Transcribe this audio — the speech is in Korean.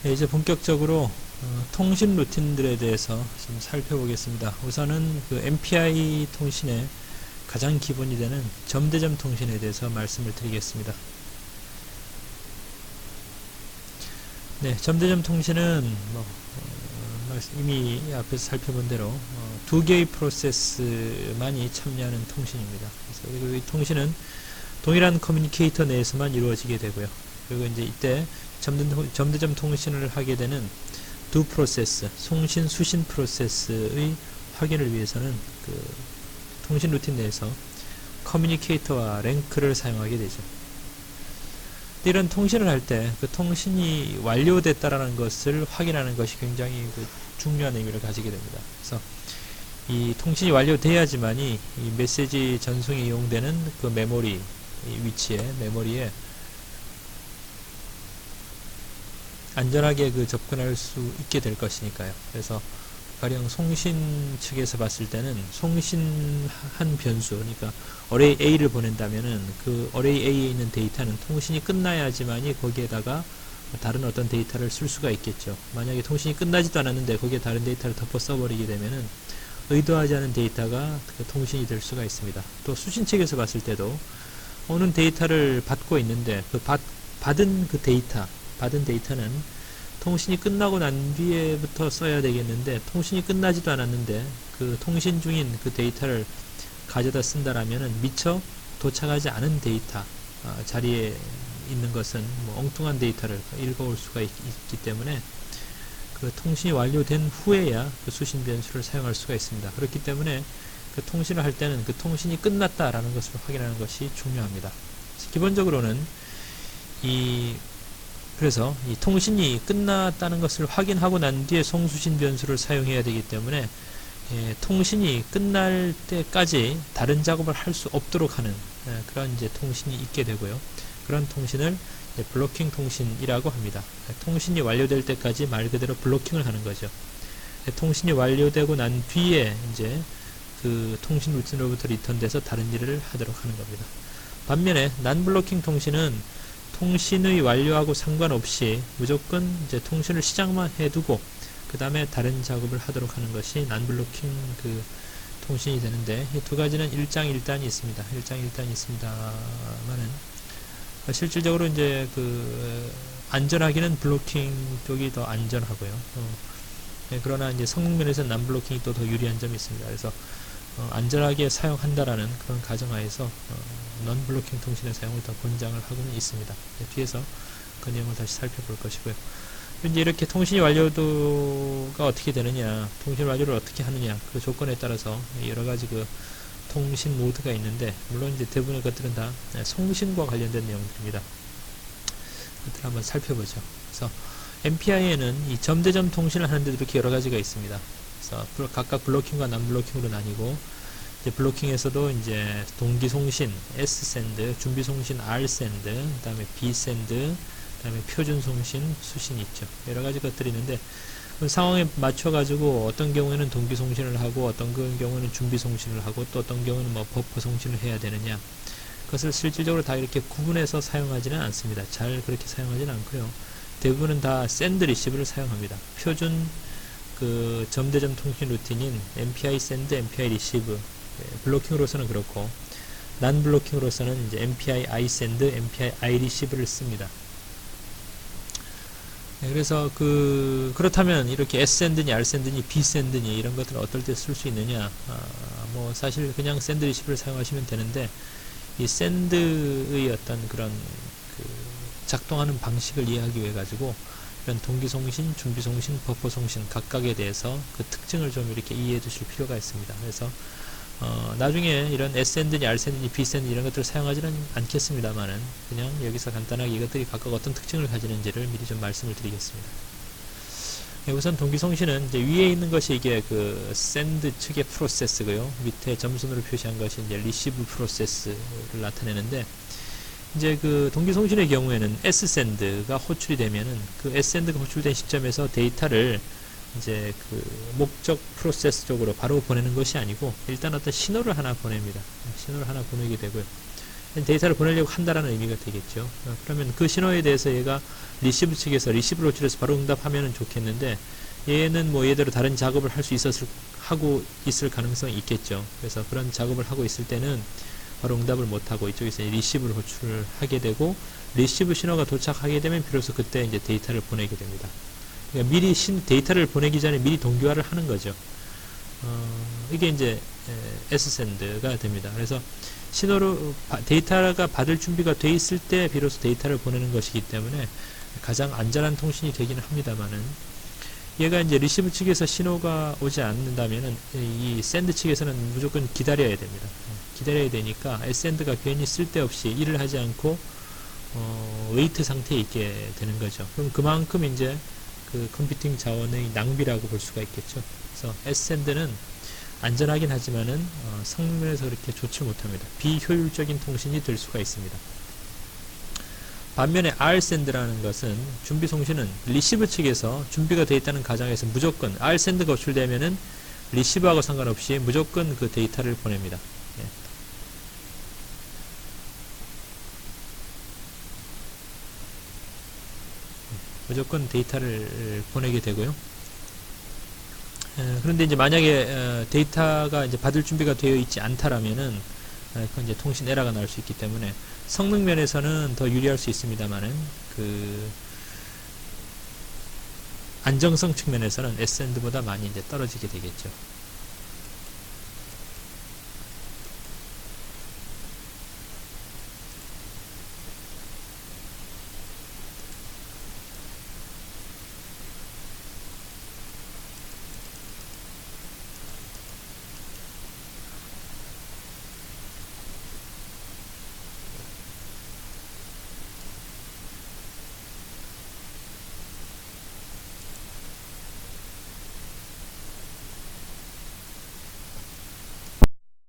네, 이제 본격적으로 통신 루틴들에 대해서 좀 살펴보겠습니다. 우선은 그 MPI 통신의 가장 기본이 되는 점대점 통신에 대해서 말씀을 드리겠습니다. 네, 점대점 통신은 이미 앞에서 살펴본 대로 두 개의 프로세스만이 참여하는 통신입니다. 그래서 이 통신은 동일한 커뮤니케이터 내에서만 이루어지게 되고요. 그리고 이제 이때 점대점 통신을 하게 되는 두 프로세스, 송신, 수신 프로세스의 확인을 위해서는 그 통신 루틴 내에서 커뮤니케이터와 랭크를 사용하게 되죠. 이런 통신을 할 때 그 통신이 완료됐다라는 것을 확인하는 것이 굉장히 중요한 의미를 가지게 됩니다. 그래서 이 통신이 완료돼야지만이 이 메시지 전송에 이용되는 그 메모리 메모리에 안전하게 접근할 수 있게 될 것이니까요. 그래서 가령 송신 측에서 봤을 때는 송신한 변수, 그러니까 어레이 A를 보낸다면은 그 어레이 A에 있는 데이터는 통신이 끝나야지만이 거기에다가 다른 어떤 데이터를 쓸 수가 있겠죠. 만약에 통신이 끝나지도 않았는데 거기에 다른 데이터를 덮어 써버리게 되면은 의도하지 않은 데이터가 통신이 될 수가 있습니다. 또 수신 측에서 봤을 때도 오는 데이터를 받고 있는데 받은 데이터는 통신이 끝나고 난 뒤에부터 써야 되겠는데 통신이 끝나지도 않았는데 그 통신 중인 그 데이터를 가져다 쓴다라면은 미처 도착하지 않은 데이터 자리에 있는 것은 엉뚱한 데이터를 읽어올 수가 있기 때문에 그 통신이 완료된 후에야 그 수신 변수를 사용할 수가 있습니다. 그렇기 때문에 그 통신을 할 때는 그 통신이 끝났다라는 것을 확인하는 것이 중요합니다. 기본적으로는 그래서 이 통신이 끝났다는 것을 확인하고 난 뒤에 송수신 변수를 사용해야 되기 때문에 통신이 끝날 때까지 다른 작업을 할 수 없도록 하는 그런 이제 통신이 있게 되고요. 그런 통신을 블로킹 통신이라고 합니다. 통신이 완료될 때까지 말 그대로 블로킹을 하는 거죠. 통신이 완료되고 난 뒤에 이제 그 통신 루틴으로부터 리턴돼서 다른 일을 하도록 하는 겁니다. 반면에 난블로킹 통신은 통신의 완료하고 상관없이 무조건 이제 통신을 시작만 해두고 그 다음에 다른 작업을 하도록 하는 것이 난블로킹 그 통신이 되는데 이 두 가지는 일장일단이 있습니다. 일장일단이 있습니다만은 실질적으로 이제 안전하기는 블로킹 쪽이 더 안전하고요. 그러나 이제 성능면에서 난블로킹이 또 더 유리한 점이 있습니다. 그래서 안전하게 사용한다라는 그런 가정하에서 non-블로킹 통신의 사용을 더 권장을 하고는 있습니다. 뒤에서 그 내용을 다시 살펴볼 것이고요. 이제 이렇게 통신이 완료도가 어떻게 되느냐, 통신 완료를 어떻게 하느냐, 그 조건에 따라서 여러 가지 통신 모드가 있는데, 물론 이제 대부분의 것들은 다 송신과 관련된 내용들입니다. 그것들을 한번 살펴보죠. 그래서 MPI에는 이 점대점 통신을 하는데도 이렇게 여러 가지가 있습니다. 그래서 각각 블로킹과 난블로킹으로 나뉘고, 이제 블로킹에서도 이제 동기송신 S샌드, 준비송신 R샌드, 그 다음에 B샌드, 그 다음에 표준송신, 수신이 있죠. 여러 가지 것들이 있는데, 그 상황에 맞춰가지고 어떤 경우에는 동기송신을 하고, 어떤 경우에는 준비송신을 하고, 또 어떤 경우는 버퍼송신을 해야 되느냐. 그것을 실질적으로 다 이렇게 구분해서 사용하지는 않습니다. 잘 그렇게 사용하지는 않고요. 대부분은 다 샌드 리시브를 사용합니다. 표준 점대점 통신 루틴인 MPI 샌드, MPI 리시브, 블로킹으로서는 그렇고, 난 블로킹으로서는 이제 MPI I 샌드, MPI I 리시브를 씁니다. 그래서 그렇다면 이렇게 S 샌드니 R 샌드니 B 샌드니 이런 것들을 어떨 때 쓸 수 있느냐? 사실 그냥 샌드 리시브를 사용하시면 되는데, 이 샌드의 어떤 그런 작동하는 방식을 이해하기 위해 가지고 이런 동기송신, 준비송신, 버퍼송신 각각에 대해서 그 특징을 좀 이렇게 이해해 두실 필요가 있습니다. 그래서 나중에 이런 S샌드니 R샌드니 B샌드 이런 것들을 사용하지는 않겠습니다만은 그냥 여기서 간단하게 이것들이 각각 어떤 특징을 가지는지를 미리 좀 말씀을 드리겠습니다. 우선 동기송신은 이제 위에 있는 것이 이게 샌드 측의 프로세스고요. 밑에 점선으로 표시한 것이 이제 리시브 프로세스를 나타내는데, 이제 동기송신의 경우에는 S샌드가 호출이 되면은 S샌드가 호출된 시점에서 데이터를 이제 목적 프로세스 쪽으로 바로 보내는 것이 아니고 일단 어떤 신호를 하나 보냅니다. 신호를 하나 보내게 되고요. 데이터를 보내려고 한다라는 의미가 되겠죠. 그러면 그 신호에 대해서 얘가 리시브 측에서 리시브를 호출해서 바로 응답하면 좋겠는데, 얘는 뭐 예대로 다른 작업을 할 수 하고 있을 가능성이 있겠죠. 그래서 그런 작업을 하고 있을 때는 바로 응답을 못하고 이쪽에서 리시브를 호출을 하게 되고, 리시브 신호가 도착하게 되면 비로소 그때 이제 데이터를 보내게 됩니다. 그러니까 미리 데이터를 보내기 전에 미리 동기화를 하는 거죠. 이게 이제 send가 됩니다. 그래서 신호를 데이터가 받을 준비가 돼 있을 때 비로소 데이터를 보내는 것이기 때문에 가장 안전한 통신이 되기는 합니다만은, 얘가 이제 리시브 측에서 신호가 오지 않는다면은 이 샌드 측에서는 무조건 기다려야 됩니다. 기다려야 되니까 send가 괜히 쓸데없이 일을 하지 않고 웨이트 상태에 있게 되는 거죠. 그럼 그만큼 이제 그 컴퓨팅 자원의 낭비라고 볼 수가 있겠죠. 그래서 send는 안전하긴 하지만은 성능면에서 그렇게 좋지 못합니다. 비효율적인 통신이 될 수가 있습니다. 반면에 rsend라는 것은 준비 송신은 리시브 측에서 준비가 되어 있다는 가정에서 무조건 rsend가 호출되면은 리시브하고 상관없이 무조건 그 데이터를 보냅니다. 예. 무조건 데이터를 보내게 되고요. 그런데 이제 만약에 데이터가 이제 받을 준비가 되어 있지 않다라면은 그건 이제 통신 에러가 나올 수 있기 때문에 성능 면에서는 더 유리할 수 있습니다만은 그 안정성 측면에서는 send보다 많이 이제 떨어지게 되겠죠.